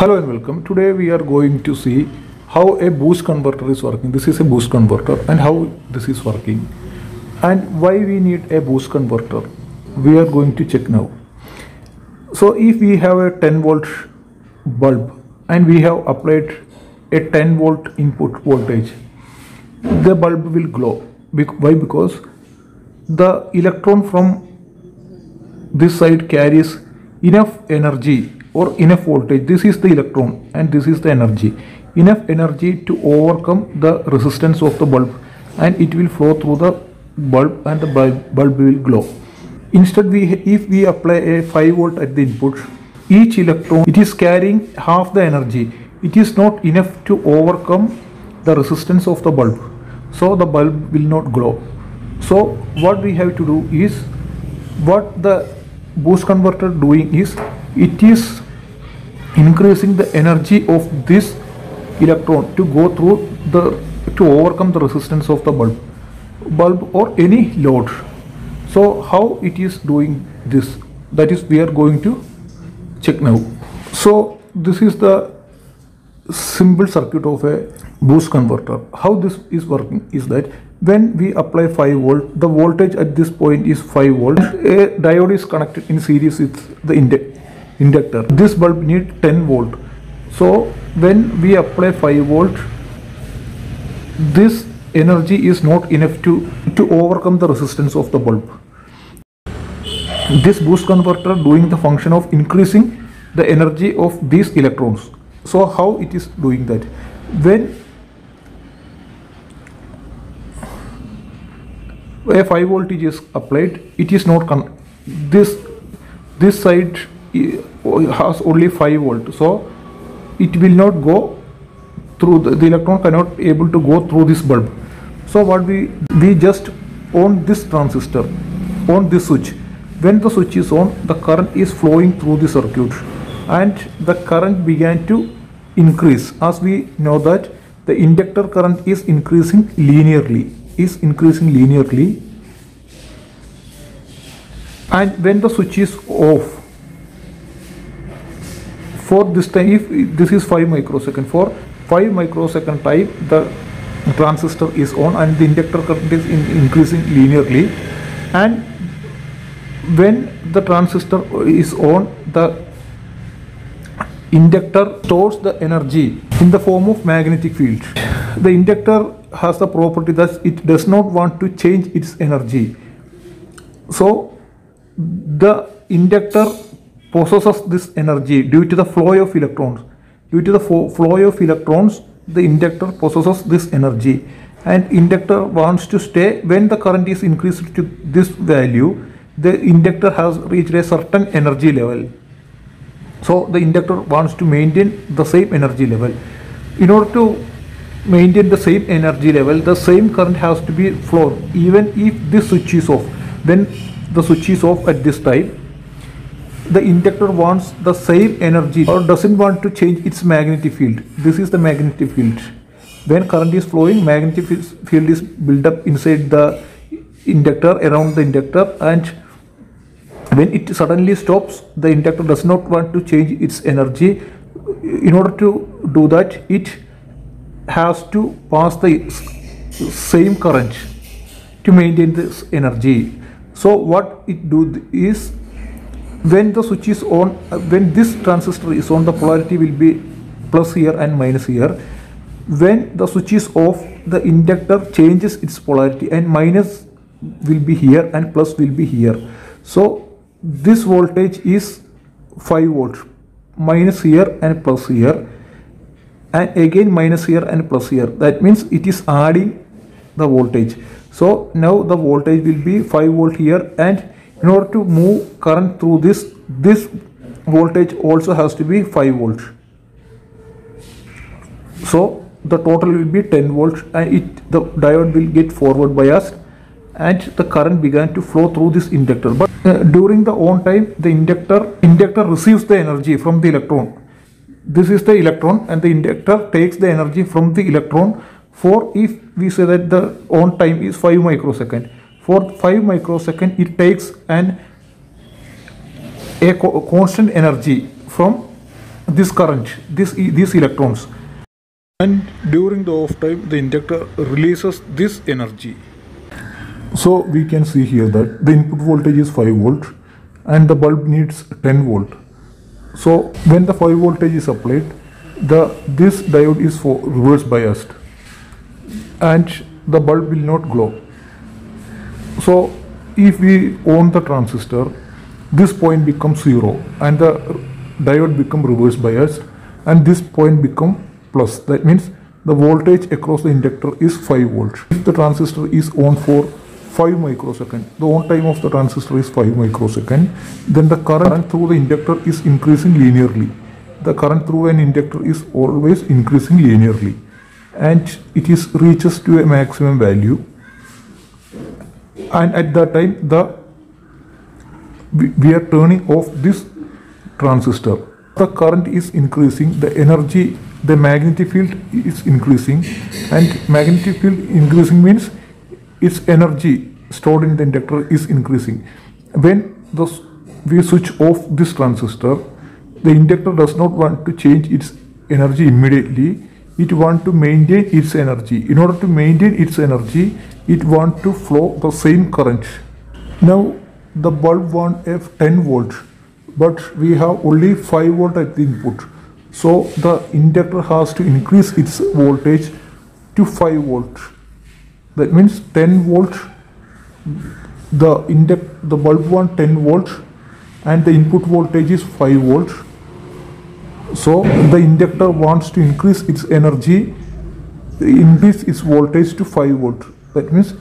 Hello and welcome. Today we are going to see how a boost converter is working. This is a boost converter and how this is working and why we need a boost converter. We are going to check now. So if we have a 10 volt bulb and we have applied a 10 volt input voltage, the bulb will glow. Why? Because the electron from this side carries enough energy or enough voltage. This is the electron and this is the energy. Enough energy to overcome the resistance of the bulb, and it will flow through the bulb and the bulb will glow. Instead, if we apply a 5 volt at the input, each electron, it is carrying half the energy. It is not enough to overcome the resistance of the bulb, so the bulb will not glow. So what we have to do is, what the boost converter doing is, it is increasing the energy of this electron to go through to overcome the resistance of the bulb or any load. So how it is doing this, that is we are going to check now. So this is the simple circuit of a boost converter. How this is working is that when we apply 5 volt, the voltage at this point is 5 volt. A diode is connected in series with the inductor. This bulb needs 10 volt. So when we apply 5 volt, this energy is not enough to overcome the resistance of the bulb. This boost converter doing the function of increasing the energy of these electrons. So how it is doing that? When a 5 voltage is applied, it is not this side has only 5 volt, so it will not go through the electron cannot able to go through this bulb. So what we just on this transistor, on this switch. When the switch is on, the current is flowing through the circuit and the current began to increase. As we know that the inductor current is increasing linearly, and when the switch is off, for this time, if this is 5 microsecond, for 5 microsecond time the transistor is on and the inductor current is increasing linearly, and when the transistor is on, the inductor stores the energy in the form of magnetic field. The inductor has the property that it does not want to change its energy. So the inductor possesses this energy due to the flow of electrons. Due to the flow of electrons, the inductor possesses this energy, and inductor wants to stay. When the current is increased to this value, the inductor has reached a certain energy level. So the inductor wants to maintain the same energy level. In order to maintain the same energy level, the same current has to be flowed even if this switch is off. When the switch is off at this time, the inductor wants the same energy or doesn't want to change its magnetic field. This is the magnetic field. When current is flowing, magnetic field is built up inside the inductor, around the inductor, and when it suddenly stops, the inductor does not want to change its energy. In order to do that, it has to pass the same current to maintain this energy. So what it do is, when the switch is on, when this transistor is on, the polarity will be plus here and minus here. When the switch is off, the inductor changes its polarity and minus will be here and plus will be here. So this voltage is 5 volt, minus here and plus here, and again minus here and plus here. That means it is adding the voltage. So now the voltage will be 5 volt here, and in order to move current through this voltage also has to be 5 volt. So the total will be 10 volt, and the diode will get forward biased and the current began to flow through this inductor. But during the on time, the inductor receives the energy from the electron. This is the electron, and the inductor takes the energy from the electron. For if we say that the on time is 5 microsecond, for 5 microsecond it takes a constant energy from this current, these electrons, and during the off time the inductor releases this energy. So we can see here that the input voltage is 5 volt and the bulb needs 10 volt. So when the 5 voltage is applied, this diode is for reverse biased and the bulb will not glow. So if we on the transistor, this point becomes 0 and the diode become reverse biased and this point become plus. That means the voltage across the inductor is 5 volt. If the transistor is on for 5 microsecond, the on time of the transistor is 5 microsecond, then the current through the inductor is increasing linearly. The current through an inductor is always increasing linearly and it reaches to a maximum value, and at that time we are turning off this transistor. The current is increasing, the energy, the magnetic field is increasing, and magnetic field increasing means its energy stored in the inductor is increasing. When we switch off this transistor, the inductor does not want to change its energy immediately. It wants to maintain its energy. In order to maintain its energy, it wants to flow the same current. Now the bulb wants a 10 volt, but we have only 5 volt at the input. So the inductor has to increase its voltage to 5 volt. That means 10 volt. The bulb wants 10 volt and the input voltage is 5 volt. So the inductor wants to increase its energy, increase its voltage to 5 volt. That means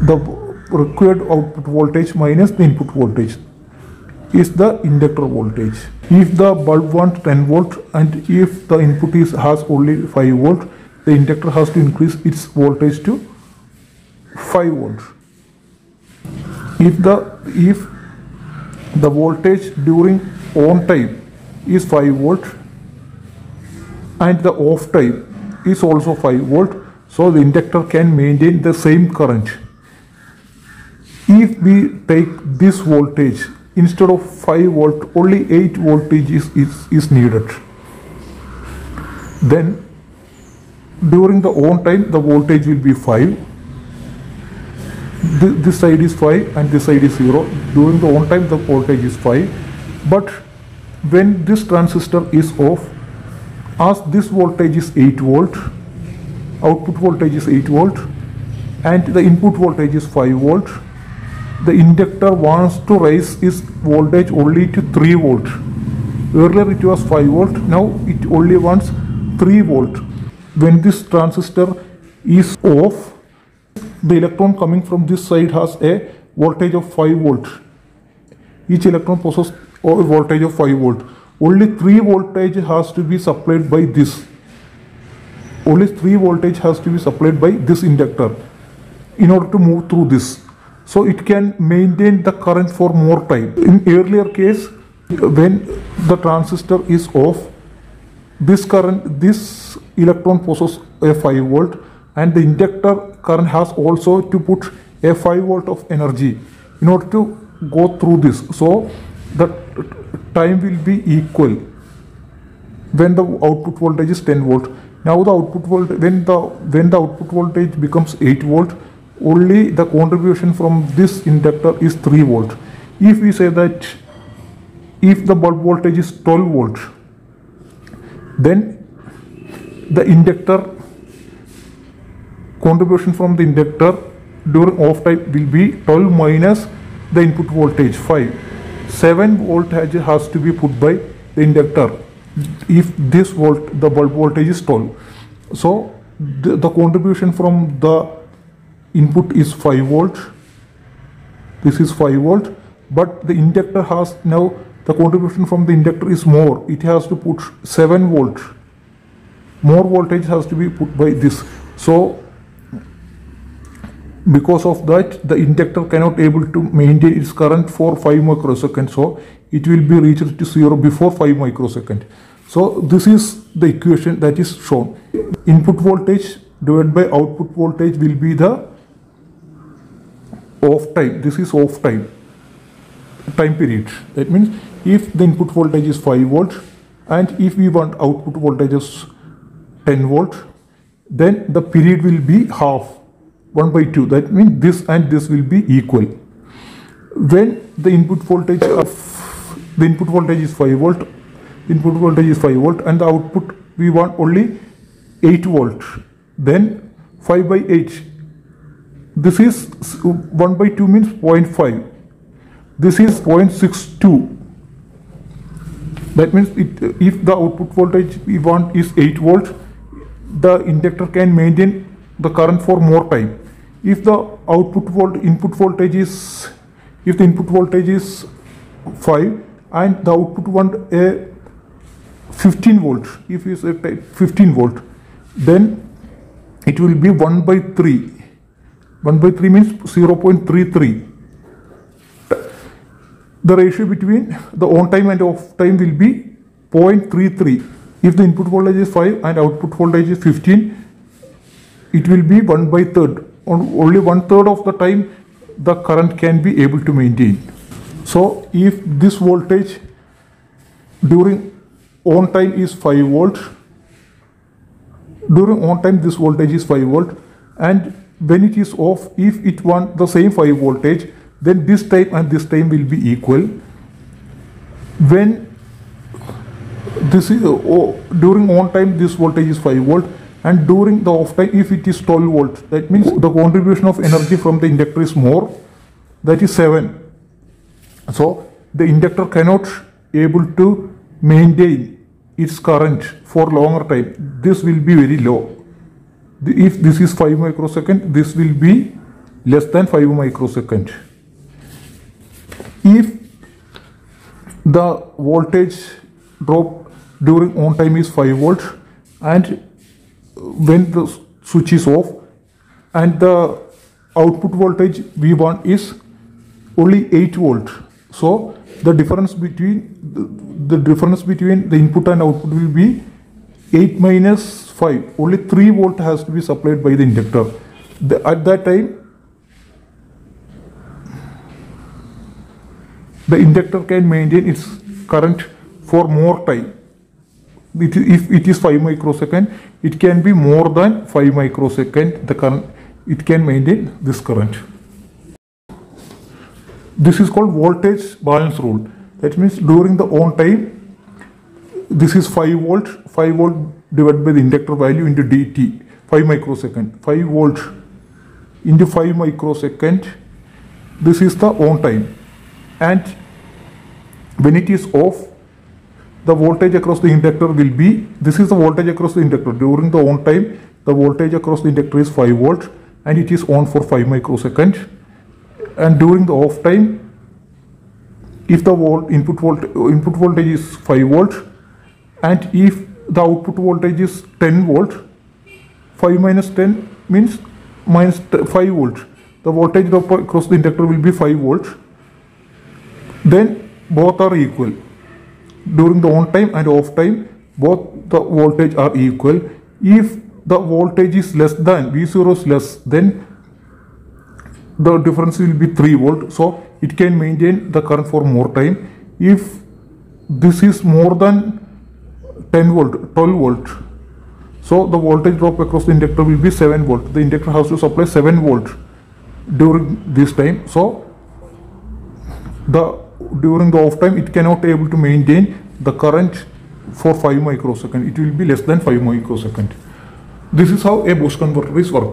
the required output voltage minus the input voltage is the inductor voltage. If the bulb wants 10 volt and if the input has only 5 volt, the inductor has to increase its voltage to 5 volt. If the voltage during on time is 5 volt and the off time is also 5 volt, so the inductor can maintain the same current. If we take this voltage, instead of 5 volt, only 8 voltage is needed. Then during the on time the voltage will be 5. This side is 5 and this side is 0. During the on time the voltage is 5. But when this transistor is off, as this voltage is 8 volt, output voltage is 8 volt and the input voltage is 5 volt, the inductor wants to raise its voltage only to 3 volt. Earlier it was 5 volt, now it only wants 3 volt. When this transistor is off, the electron coming from this side has a voltage of 5 volt. Each electron possesses a voltage of 5 volt. Only 3 voltage has to be supplied by this. Only 3 voltage has to be supplied by this inductor in order to move through this. So it can maintain the current for more time. In earlier case, when the transistor is off, this electron possesses a 5 volt and the inductor current has also to put a 5 volt of energy in order to go through this. So the time will be equal when the output voltage is 10 volt. Now the output voltage, when the output voltage becomes 8 volt, only the contribution from this inductor is 3 volt. If we say that if the bulb voltage is 12 volt, then the inductor contribution from the inductor during off time will be 12 minus the input voltage 5. 7 voltage has to be put by the inductor if the bulb voltage is 12. So the contribution from the input is 5 volt. This is 5 volt, but the inductor has now the contribution from the inductor is more. It has to put 7 volt. More voltage has to be put by this. So because of that, the inductor cannot able to maintain its current for 5 microseconds. So it will be reached to 0 before 5 microseconds. So this is the equation that is shown. Input voltage divided by output voltage will be the off time. This is off time period. That means if the input voltage is 5 volt and if we want output voltage is 10 volt, then the period will be half, 1 by 2. That means this and this will be equal. When the input voltage is 5 volt, and the output we want only 8 volt, then 5 by 8, this is 1 by 2 means 0.5, this is 0.62. That means if the output voltage we want is 8 volt, the inductor can maintain the current for more time. If the input voltage is 5 and the output want a 15 volt, if you say 15 volt, then it will be 1 by 3. 1 by 3 means 0.33. The ratio between the on time and off time will be 0.33. If the input voltage is 5 and output voltage is 15, it will be 1 by 3rd. Only 1/3 of the time the current can be able to maintain. So if this voltage during on time is 5 volt, during on time this voltage is 5 volt, and when it is off, if it wants the same 5 voltage, then this time and this time will be equal. When this is during on time this voltage is 5 volt, and during the off time if it is 12 volt, that means the contribution of energy from the inductor is more, that is 7. So the inductor cannot able to maintain its current for longer time. This will be very low. If this is 5 microsecond, this will be less than 5 microsecond. If the voltage drop during on time is 5 volt, and when the switch is off, and the output voltage we want is only 8 volt, so the difference between the input and output will be 8 minus 5. Only 3 volt has to be supplied by the inductor. At that time, the inductor can maintain its current for more time. If it is 5 microsecond, it can be more than 5 microsecond. The current, it can maintain this current. This is called voltage balance rule. That means during the on time, this is 5 volt divided by the inductor value into dt, 5 microsecond. 5 volt into 5 microsecond, this is the on time. And when it is off, the voltage across the inductor will be, this is the voltage across the inductor. During the on time, the voltage across the inductor is 5 volt and it is on for 5 microsecond. And during the off time, if the input voltage is 5 volt, and if the output voltage is 10 volt, 5 minus 10 means minus 5 volt. The voltage drop across the inductor will be 5 volt. Then both are equal. During the on time and off time, both the voltage are equal. If the voltage is less than, V0 is less, then the difference will be 3 volt. So it can maintain the current for more time. If this is more than 10 volt, 12 volt, so the voltage drop across the inductor will be 7 volt. The inductor has to supply 7 volt during this time. So during the off time, it cannot able to maintain the current for 5 microsecond. It will be less than 5 microsecond. This is how a boost converter is working.